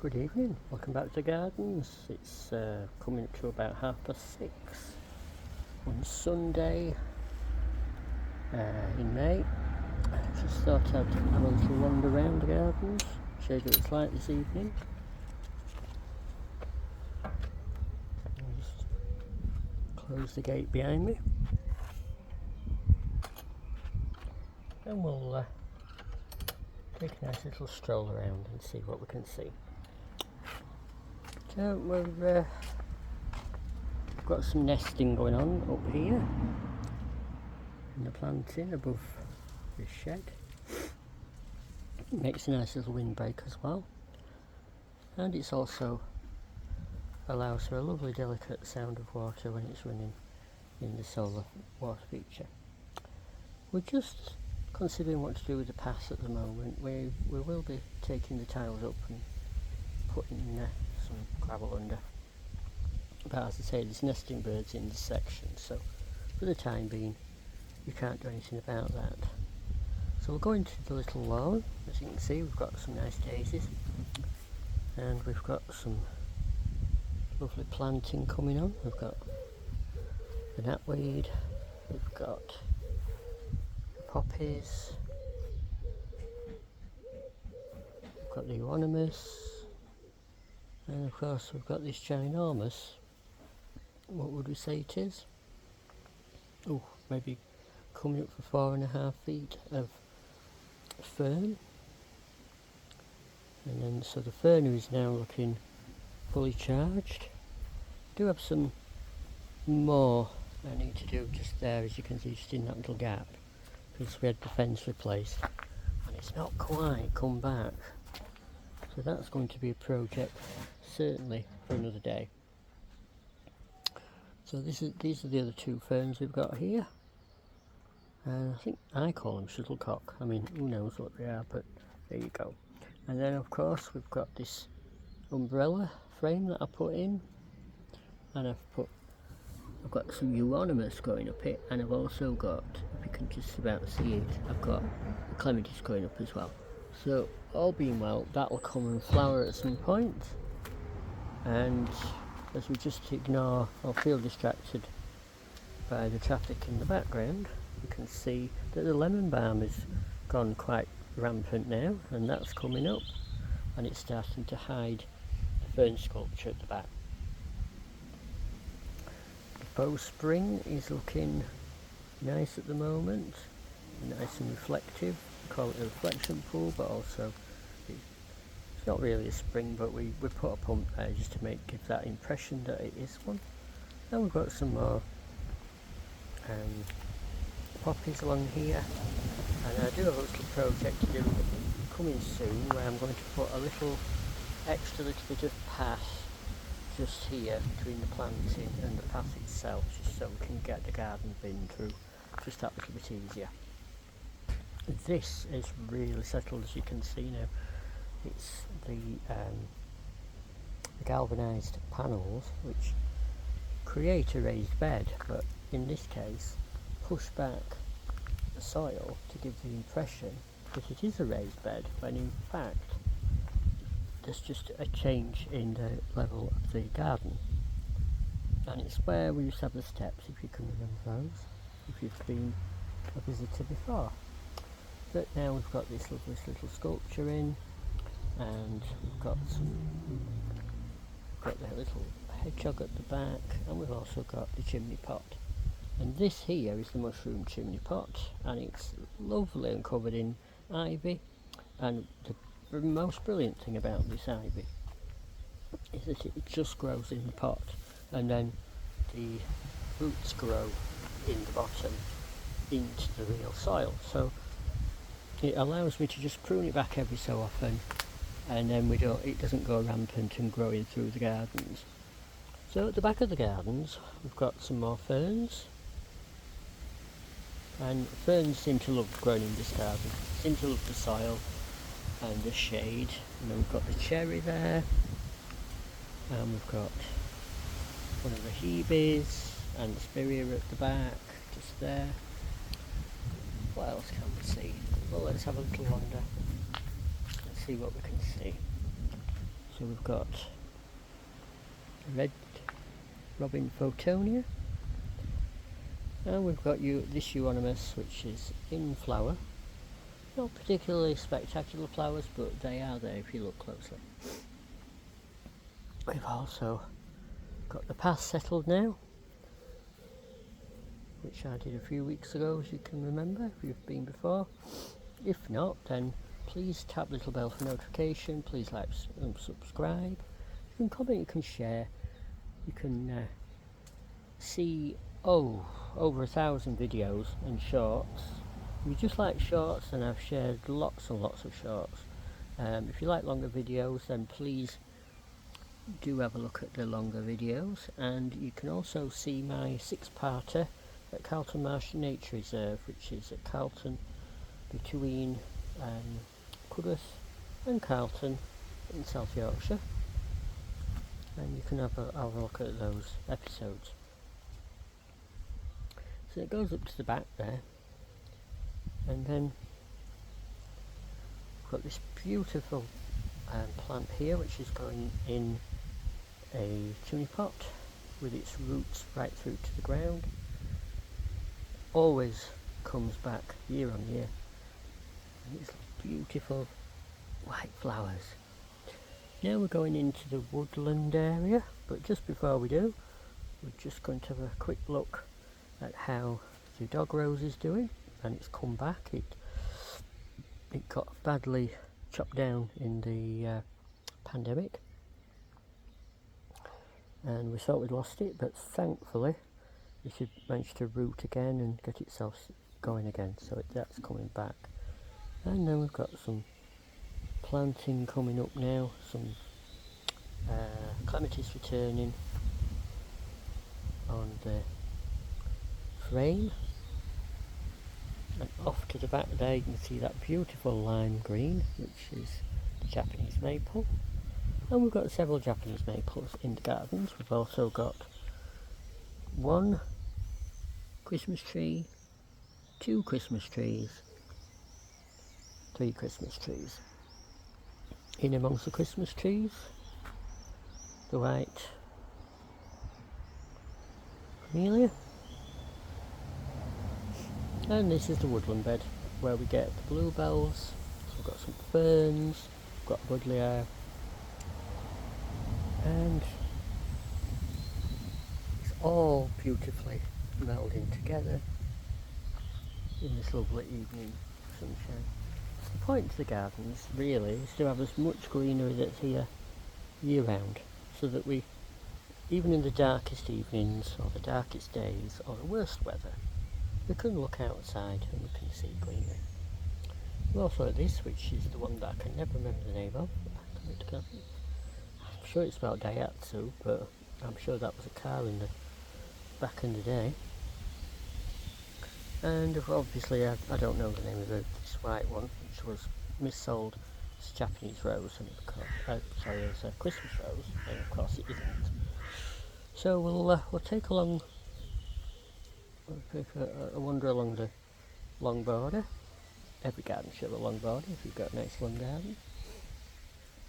Good evening, welcome back to the gardens. It's coming to about 6:30 on Sunday in May. Just thought I'd have a little wander around the gardens, show you what it's like this evening. I'll just close the gate behind me and we'll take a nice little stroll around and see what we can see. So we've got some nesting going on up here in the planting above this shed. It makes a nice little windbreak as well, and it's also allows for a lovely delicate sound of water when it's running in the solar water feature. We're just considering what to do with the paths at the moment. We will be taking the tiles up and putting some gravel under, but as I say, there's nesting birds in this section, so for the time being you can't do anything about that. So we'll go into the little lawn. As you can see, we've got some nice daisies and we've got some lovely planting coming on. We've got the knapweed, we've got the poppies, we've got the euonymus, and of course we've got this ginormous, what would we say it is? Oh, maybe coming up for 4.5 feet of fern. And then so the fern is now looking fully charged. I do have some more I need to do just there, as you can see, just in that little gap, because we had the fence replaced and it's not quite come back. So that's going to be a project certainly for another day. So these are the other two ferns we've got here, and I think I call them shuttlecock. I mean, who knows what they are, but there you go. And then of course we've got this umbrella frame that I put in, and I've got some euonymus going up it, and I've also got, if you can just about see it, I've got the clematis going up as well. So all being well, that will come and flower at some point, and as we just ignore or feel distracted by the traffic in the background, you can see that the lemon balm has gone quite rampant now, and that's coming up and it's starting to hide the fern sculpture at the back. The bowspring is looking nice at the moment, nice and reflective. We call it a reflection pool, but also it's not really a spring, but we put a pump there just to give that impression that it is one. And we've got some more poppies along here, and I do have a little project to do coming soon where I'm going to put a little bit of path just here between the planting and the path itself, just so we can get the garden bin through just that little bit easier. This is really settled, as you can see now. It's the galvanised panels which create a raised bed, but in this case push back the soil to give the impression that it is a raised bed, when in fact there's just a change in the level of the garden. And it's where we used to have the steps, if you can remember those, if you've been a visitor before. But now we've got this little sculpture in, and we've got the little hedgehog at the back, and we've also got the chimney pot. And this here is the mushroom chimney pot, and it's lovely and covered in ivy. And the most brilliant thing about this ivy is that it just grows in the pot, and then the roots grow in the bottom into the real soil. So it allows me to just prune it back every so often, and then it doesn't go rampant and growing through the gardens. So at the back of the gardens we've got some more ferns, and ferns seem to love growing in this garden, seem to love the soil and the shade. And then we've got the cherry there, and we've got one of the hebes and the spirea at the back, just there. What else can we see? Well, let's have a little wander and see what we can see. So we've got red robin photonia, and we've got this euonymus, which is in flower. Not particularly spectacular flowers, but they are there if you look closely. We've also got the path settled now, which I did a few weeks ago, as you can remember if you've been before. If not, then please tap the little bell for notification. Please like and subscribe. You can comment, you can share, you can see over 1,000 videos and shorts. If you just like shorts, then I've shared lots and lots of shorts. If you like longer videos, then please do have a look at the longer videos, and you can also see my 6-parter at Carlton Marsh Nature Reserve, which is at Carlton between Cudworth and Carlton in South Yorkshire, and you can have a look at those episodes. So it goes up to the back there, and then we've got this beautiful plant here, which is going in a chimney pot with its roots right through to the ground. Always comes back year on year, and it's beautiful white flowers. Now we're going into the woodland area, but just before we do, we're just going to have a quick look at how the dog rose is doing. And it's come back. It got badly chopped down in the pandemic, and we thought we'd lost it, but thankfully it should manage to root again and get itself going again, so that's coming back. And then we've got some planting coming up now, some clematis returning on the frame, and off to the back there you can see that beautiful lime green, which is the Japanese maple. And we've got several Japanese maples in the gardens. We've also got 1 Christmas tree, 2 Christmas trees, 3 Christmas trees. In amongst the Christmas trees, the white camellia. And this is the woodland bed where we get the bluebells. So we've got some ferns, we've got buddleia, and it's all beautifully melding together in this lovely evening sunshine. The point to the gardens really is to have as much greenery that's here year round, so that we, even in the darkest evenings or the darkest days or the worst weather, we can look outside and we can see greenery. We also at this, which is the one that I can never remember the name of. I'm sure it's about Daihatsu, but I'm sure that was a car in the back in the day. And obviously I don't know the name of this white one, which was missold as Japanese rose, and as a Christmas rose, and of course it isn't. So we'll take a wander along the long border. Every garden should have a long border if you've got a nice long garden.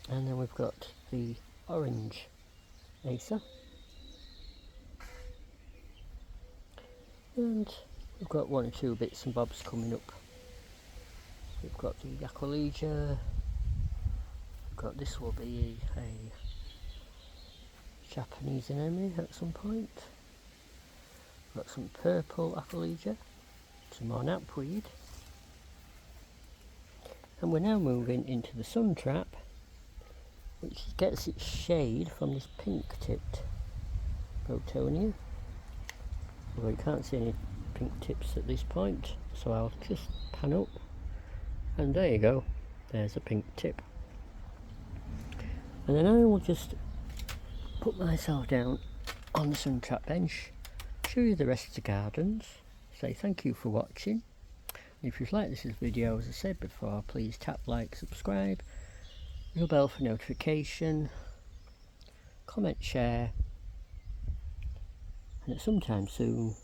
And then we've got the orange Acer, and we've got 1 or 2 bits and bobs coming up. We've got the Aquilegia, we've got, this will be a Japanese anemone at some point. We've got some purple Aquilegia, some more knapweed, and we're now moving into the sun trap, which gets its shade from this pink-tipped Protonia. Although you can't see any pink tips at this point, so I'll just pan up, and there you go, there's a pink tip. And then I will just put myself down on the sun trap bench, show you the rest of the gardens, say thank you for watching. If you've liked this video, as I said before, please tap like, subscribe, little bell for notification, comment, share, and at some time soon,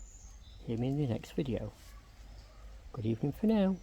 hear me in the next video. Good evening for now.